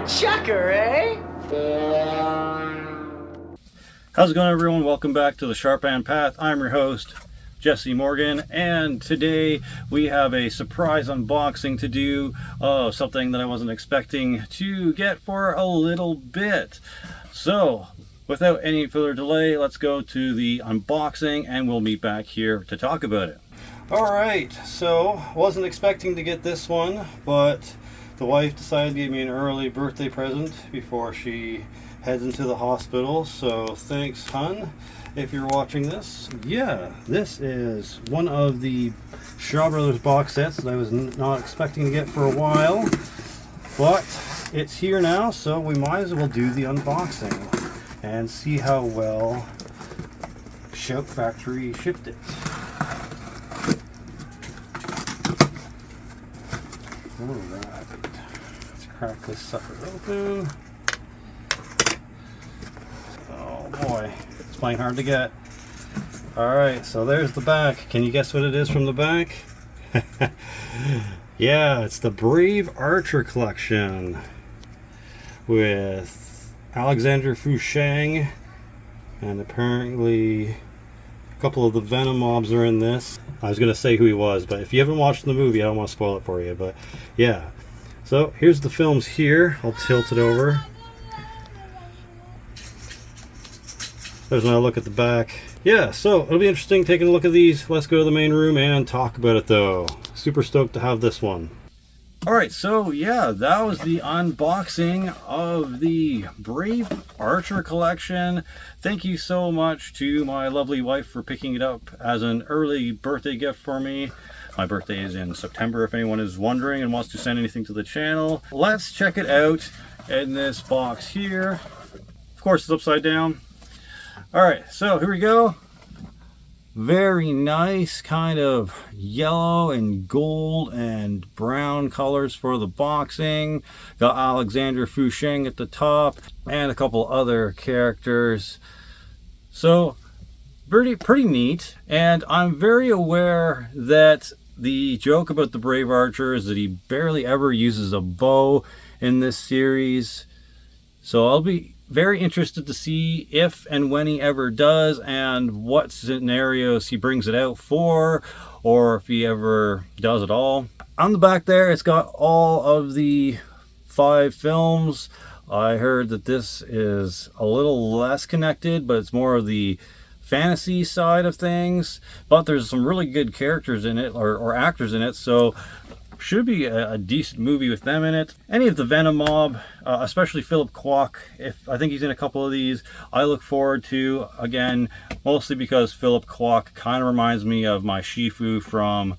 Chucker, eh? How's it going, everyone? Welcome back to the Sharp End Path. I'm your host, Jesse Morgan, and today we have a surprise unboxing to do. Something that I wasn't expecting to get for a little bit. So, without any further delay, let's go to the unboxing and we'll meet back here to talk about it. Alright, so wasn't expecting to get this one, but the wife decided to give me an early birthday present before she heads into the hospital, so thanks, hun, if you're watching this. Yeah, this is one of the Shaw Brothers box sets that I was not expecting to get for a while, but it's here now, so we might as well do the unboxing and see how well Shout Factory shipped it. Alright, let's crack this sucker open. Oh boy, it's playing hard to get. Alright, so there's the back. Can you guess what it is from the back? Yeah, it's the Brave Archer collection with Alexander Fusheng, and apparently a couple of the Venom mobs are in this. I was going to say who he was, but if you haven't watched the movie, I don't want to spoil it for you, but yeah. So here's the films here. I'll tilt it over. There's another look at the back. Yeah, so it'll be interesting taking a look at these. Let's go to the main room and talk about it though. Super stoked to have this one. Alright, so yeah, that was the unboxing of the Brave Archer collection. Thank you so much to my lovely wife for picking it up as an early birthday gift for me. My birthday is in September, if anyone is wondering and wants to send anything to the channel. Let's check it out in this box here. Of course, it's upside down. Alright, so here we go. Very nice kind of yellow and gold and brown colors for the boxing. Got Alexander Fusheng at the top and a couple other characters. So pretty neat. And I'm very aware that the joke about the Brave Archer is that he barely ever uses a bow in this series. So I'll be very interested to see if and when he ever does and what scenarios he brings it out for, or if he ever does at all. On the back there, it's got all of the 5 films. I heard that this is a little less connected, but it's more of the fantasy side of things, but there's some really good characters in it, or actors in it, so should be a decent movie with them in it. Any of the Venom mob, especially Philip Kwok, I think he's in a couple of these, I look forward to. Again, mostly because Philip Kwok kind of reminds me of my Shifu from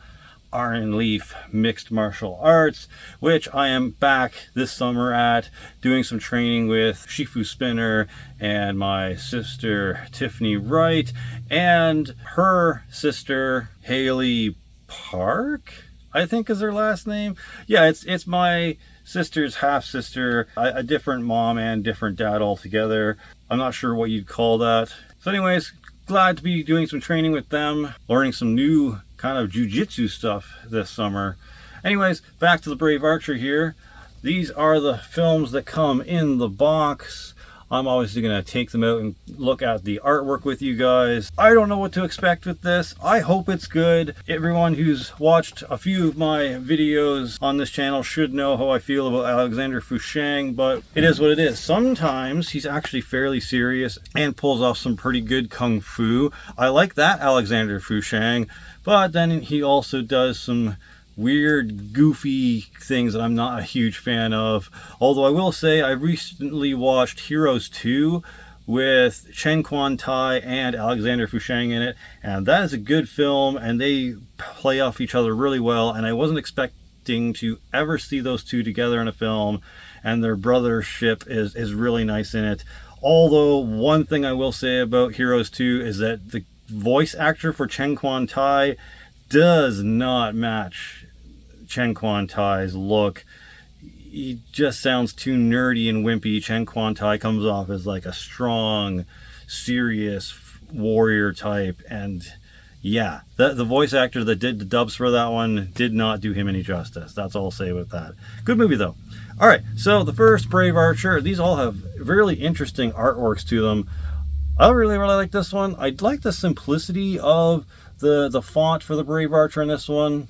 Iron Leaf Mixed Martial Arts, which I am back this summer at, doing some training with Shifu Spinner and my sister Tiffany Wright and her sister Haley Park, I think is her last name. Yeah, it's my sister's half-sister, a different mom and different dad altogether. I'm not sure what you'd call that. So anyways, glad to be doing some training with them, learning some new kind of jujitsu stuff this summer. Anyways, back to the Brave Archer here. These are the films that come in the box. I'm obviously going to take them out and look at the artwork with you guys. I don't know what to expect with this. I hope it's good. Everyone who's watched a few of my videos on this channel should know how I feel about Alexander Fusheng, but it is what it is. Sometimes he's actually fairly serious and pulls off some pretty good kung fu. I like that Alexander Fusheng, but then he also does some weird, goofy things that I'm not a huge fan of. Although I will say I recently watched Heroes 2 with Chen Quan Tai and Alexander Fusheng in it, and that is a good film, and they play off each other really well, and I wasn't expecting to ever see those two together in a film, and their brothership is really nice in it. Although one thing I will say about Heroes 2 is that the voice actor for Chen Quan Tai does not match Chen Quan Tai's look. He just sounds too nerdy and wimpy. Chen Quan Tai comes off as like a strong, serious warrior type, and yeah, the voice actor that did the dubs for that one did not do him any justice. That's all I'll say about that. Good movie though. All right, so the first Brave Archer, these all have really interesting artworks to them. I really like this one. I like the simplicity of the font for the Brave Archer in this one.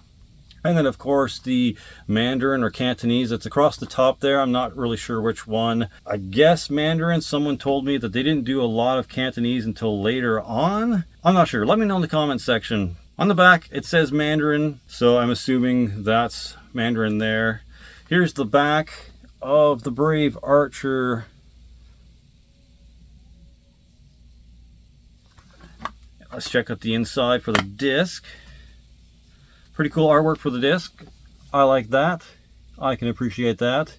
And then, of course, the Mandarin or Cantonese that's across the top there. I'm not really sure which one. I guess Mandarin. Someone told me that they didn't do a lot of Cantonese until later on. I'm not sure. Let me know in the comments section. On the back, it says Mandarin, so I'm assuming that's Mandarin there. Here's the back of the Brave Archer. Let's check out the inside for the disc. Pretty cool artwork for the disc. I like that. I can appreciate that.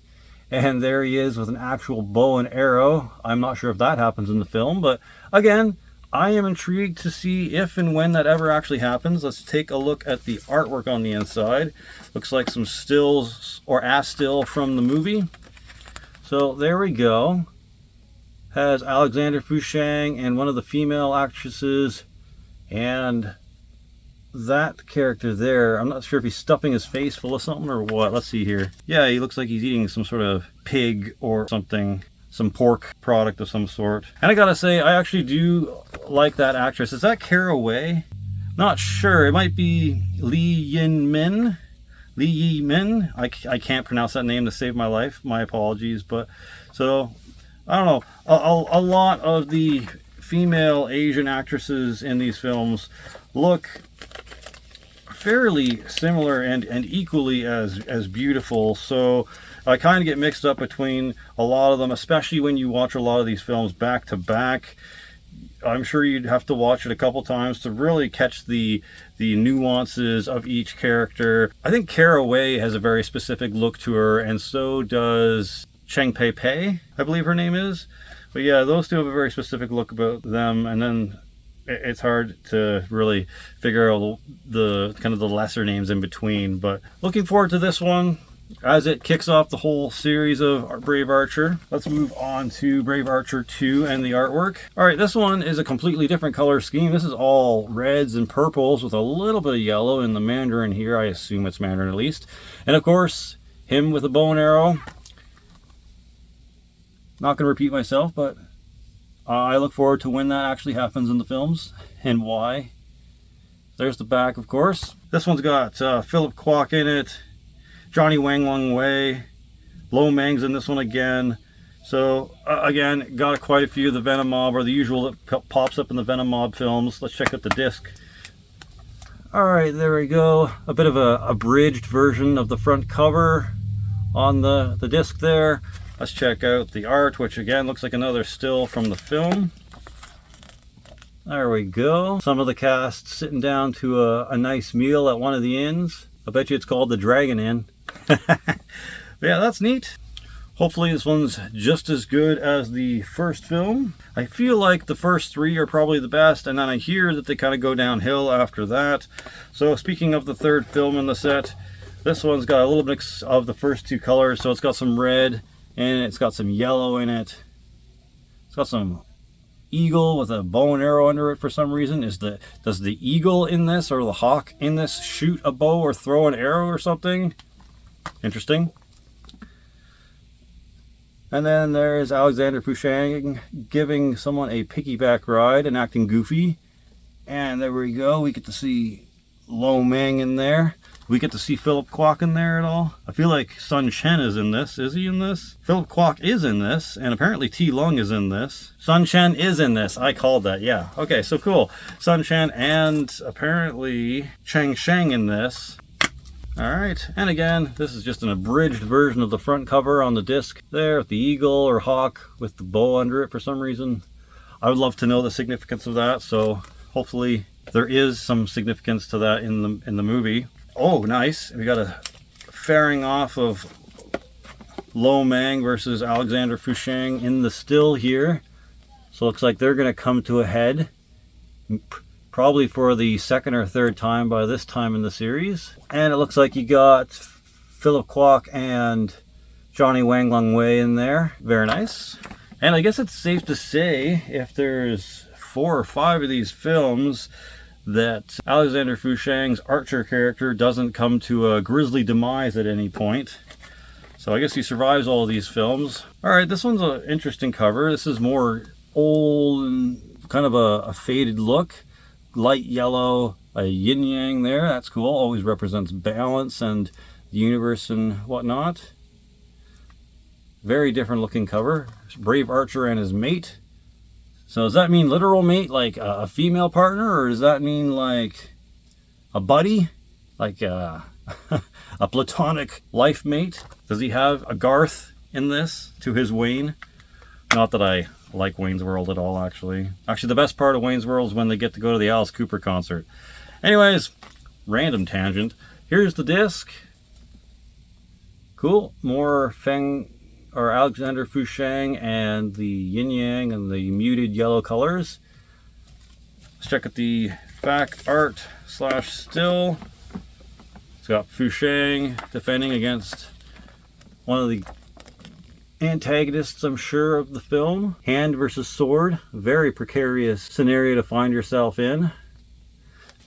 And there he is with an actual bow and arrow. I'm not sure if that happens in the film, but again, I am intrigued to see if and when that ever actually happens. Let's take a look at the artwork on the inside. Looks like some stills or a still from the movie. So there we go. Has Alexander Fushang and one of the female actresses, and that character there, I'm not sure if he's stuffing his face full of something or what. Let's see here. Yeah, he looks like he's eating some sort of pig or something, some pork product of some sort. And I gotta say, I actually do like that actress. Is that Caraway? Not sure. It might be Lee Yi-min. Lee Yi-min. I can't pronounce that name to save my life. My apologies. But so I don't know. A lot of the female Asian actresses in these films look fairly similar and equally as beautiful, so I kind of get mixed up between a lot of them, especially when you watch a lot of these films back to back. I'm sure you'd have to watch it a couple times to really catch the nuances of each character. I think Caraway has a very specific look to her, and so does Cheng Pei Pei, I believe her name is. But yeah, those two have a very specific look about them, and then it's hard to really figure out the kind of the lesser names in between. But looking forward to this one as it kicks off the whole series of Brave Archer. Let's move on to Brave Archer 2 and the artwork. All right, this one is a completely different color scheme. This is all reds and purples with a little bit of yellow in the Mandarin here. I assume it's Mandarin at least. And of course, him with a bow and arrow. Not going to repeat myself, but I look forward to when that actually happens in the films and why. There's the back, of course. This one's got Philip Kwok in it, Johnny Wang Lung Wei, Lo Mang's in this one again. So again, got quite a few of the Venom Mob, or the usual that pops up in the Venom Mob films. Let's check out the disc. All right, there we go. A bit of a abridged version of the front cover on the disc there. Let's check out the art, which again looks like another still from the film. There we go. Some of the cast sitting down to a nice meal at one of the inns. I bet you it's called the Dragon Inn. Yeah, that's neat. Hopefully this one's just as good as the first film. I feel like the first three are probably the best, and then I hear that they kind of go downhill after that. So speaking of the third film in the set, this one's got a little mix of the first two colors. So it's got some red, and it's got some yellow in it. It's got some eagle with a bow and arrow under it for some reason. Does the eagle in this, or the hawk in this, shoot a bow or throw an arrow or something? Interesting. And then there's Alexander Fushang giving someone a piggyback ride and acting goofy. And there we go. We get to see Lo Mang in there. We get to see Philip Kwok in there at all. I feel like Sun Chen is in this. Is he in this? Philip Kwok is in this, and apparently T Lung is in this. Sun Chen is in this. I called that, yeah. Okay, so cool. Sun Chen and apparently Cheng Sheng in this. All right, and again, this is just an abridged version of the front cover on the disc there with the eagle or hawk with the bow under it for some reason. I would love to know the significance of that, so hopefully there is some significance to that in the movie. Oh, nice. We got a fairing off of Lo Mang versus Alexander Fushang in the still here. So it looks like they're going to come to a head. Probably for the second or third time by this time in the series. And it looks like you got Philip Kwok and Johnny Wang Lung Wei in there. Very nice. And I guess it's safe to say, if there's 4 or 5 of these films, that Alexander Fushang's Archer character doesn't come to a grisly demise at any point. So I guess he survives all of these films. All right, this one's an interesting cover. This is more old and kind of a faded look. Light yellow, a yin yang there. That's cool. Always represents balance and the universe and whatnot. Very different looking cover. Brave Archer and his mate. So does that mean literal mate, like a female partner, or does that mean like a buddy, like a platonic life mate? Does he have a Garth in this to his Wayne? Not that I like Wayne's World at all, actually. Actually, the best part of Wayne's World is when they get to go to the Alice Cooper concert. Anyways, random tangent. Here's the disc. Cool. More Feng or Alexander Fusheng and the yin yang and the muted yellow colors. Let's check out the back art / still. It's got Fusheng defending against one of the antagonists, I'm sure, of the film. Hand versus sword. Very precarious scenario to find yourself in.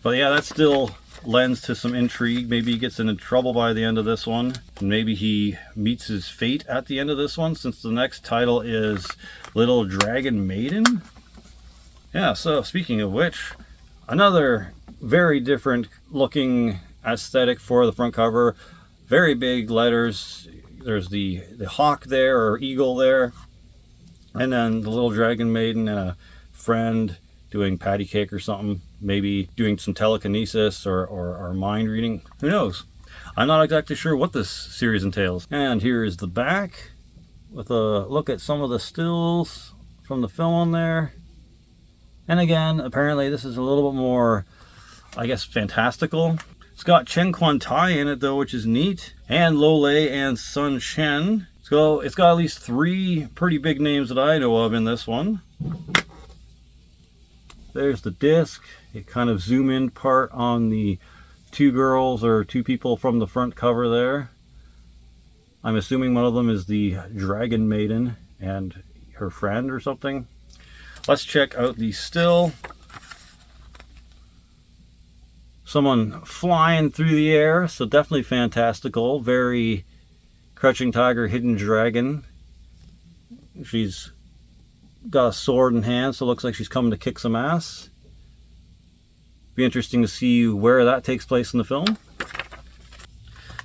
But yeah, that still lends to some intrigue. Maybe he gets into trouble by the end of this one. And maybe he meets his fate at the end of this one, since the next title is Little Dragon Maiden. Yeah, so speaking of which, another very different looking aesthetic for the front cover. Very big letters. There's the hawk there, or eagle there. And then the little dragon maiden and a friend doing patty cake or something. Maybe doing some telekinesis or mind reading. Who knows? I'm not exactly sure what this series entails. And here is the back with a look at some of the stills from the film on there. And again, apparently this is a little bit more, I guess, fantastical. It's got Chen Quan Tai in it though, which is neat. And Lo Lei and Sun Shen. So it's got at least 3 pretty big names that I know of in this one. There's the disc. A kind of zoom in part on the 2 girls or 2 people from the front cover there. I'm assuming one of them is the Dragon Maiden and her friend or something. Let's check out the still. Someone flying through the air, so definitely fantastical. Very Crouching Tiger, Hidden Dragon. She's got a sword in hand, so it looks like she's coming to kick some ass. Be interesting to see where that takes place in the film.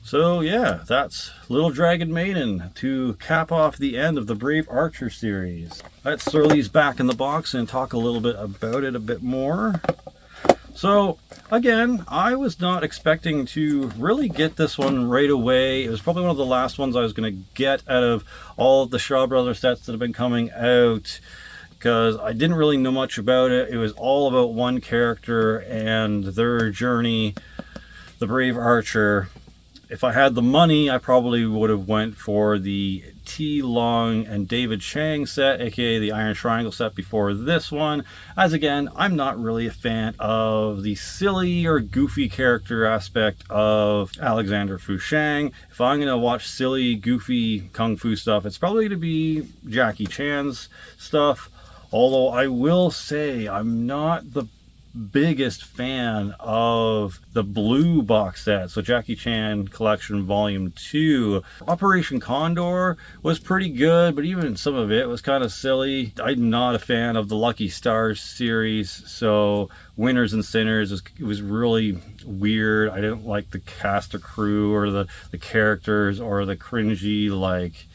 So yeah, that's Little Dragon Maiden to cap off the end of the Brave Archer series. Let's throw these back in the box and talk a little bit about it a bit more. So again, I was not expecting to really get this one right away. It was probably one of the last ones I was going to get out of all of the Shaw Brothers sets that have been coming out, because I didn't really know much about it. It was all about one character and their journey, the Brave Archer. If I had the money, I probably would have went for the T. Long and David Chang set, aka the Iron Triangle set before this one, as again, I'm not really a fan of the silly or goofy character aspect of Alexander Fusheng. If I'm going to watch silly, goofy kung fu stuff, it's probably going to be Jackie Chan's stuff. Although I will say I'm not the biggest fan of the blue box set, so Jackie Chan Collection Volume 2. Operation Condor was pretty good, but even some of it was kind of silly. I'm not a fan of the Lucky Stars series, so Winners and Sinners was really weird. I didn't like the cast or crew or the characters or the cringy like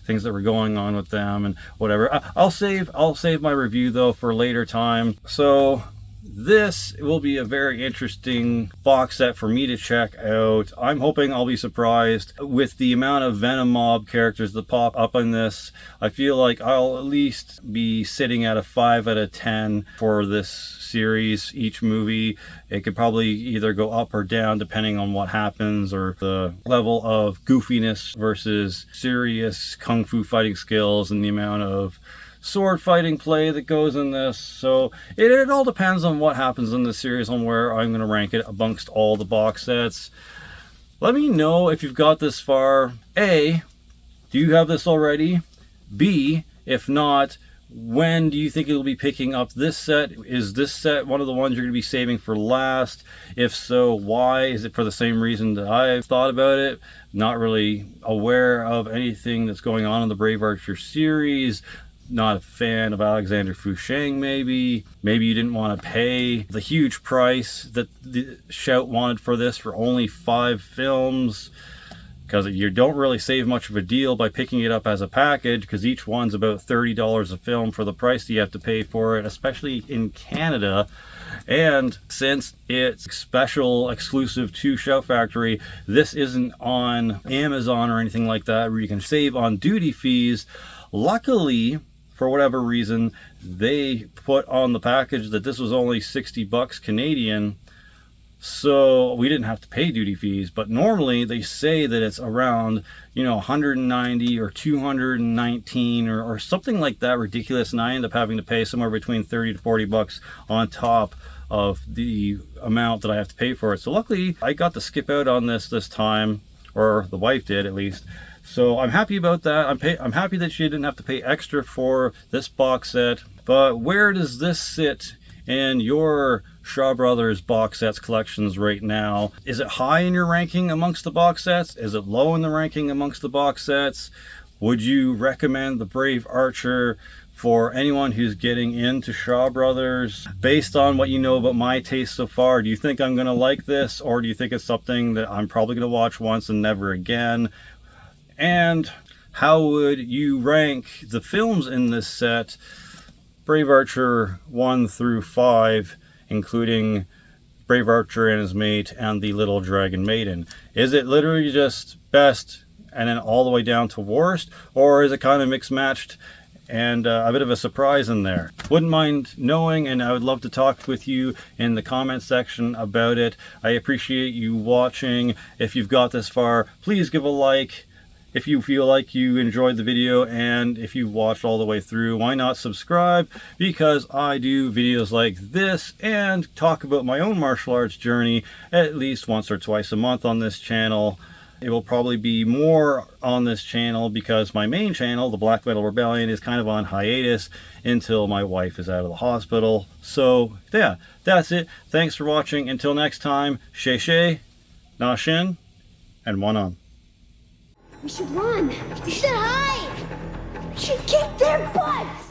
things that were going on with them and whatever. I'll save my review though for a later time. So this will be a very interesting box set for me to check out. I'm hoping I'll be surprised with the amount of Venom Mob characters that pop up in this. I feel like I'll at least be sitting at a 5 out of 10 for this series. Each movie, it could probably either go up or down depending on what happens or the level of goofiness versus serious kung fu fighting skills and the amount of sword fighting play that goes in this. So it all depends on what happens in this series on where I'm going to rank it amongst all the box sets. Let me know if you've got this far. A, do you have this already? B, if not, When do you think you'll be picking up this set? Is this set one of the ones you're going to be saving for last? If so, why? Is it for the same reason that I've thought about it? Not really aware of anything that's going on in the Brave Archer series. Not a fan of Alexander Fouchang, maybe. Maybe you didn't want to pay the huge price that the Shout wanted for this for only 5 films. Because you don't really save much of a deal by picking it up as a package, because each one's about $30 a film for the price that you have to pay for it, especially in Canada. And since it's special exclusive to Shout Factory, this isn't on Amazon or anything like that where you can save on duty fees. Luckily, for whatever reason, they put on the package that this was only 60 bucks Canadian, so we didn't have to pay duty fees. But normally they say that it's around, you know, 190 or 219 or something like that ridiculous, and I end up having to pay somewhere between 30 to 40 bucks on top of the amount that I have to pay for it. So luckily I got to skip out on this time, or the wife did at least. So I'm happy about that. I'm happy that she didn't have to pay extra for this box set. But where does this sit in your Shaw Brothers box sets collections right now? Is it high in your ranking amongst the box sets? Is it low in the ranking amongst the box sets? Would you recommend the Brave Archer for anyone who's getting into Shaw Brothers? Based on what you know about my taste so far, do you think I'm going to like this, or do you think it's something that I'm probably going to watch once and never again? And how would you rank the films in this set, Brave Archer 1 through 5, including Brave Archer and his mate and the Little Dragon Maiden? Is it literally just best and then all the way down to worst, or is it kind of mixed matched and a bit of a surprise in there? Wouldn't mind knowing, and I would love to talk with you in the comment section about it. I appreciate you watching. If you've got this far, please give a like. If you feel like you enjoyed the video, and if you watched all the way through, why not subscribe? Because I do videos like this and talk about my own martial arts journey at least once or twice a month on this channel. It will probably be more on this channel because my main channel, the Black Metal Rebellion, is kind of on hiatus until my wife is out of the hospital. So yeah, that's it. Thanks for watching. Until next time, Shei Shei, Na Shin, and One On. We should run. We should hide. We should kick their butts.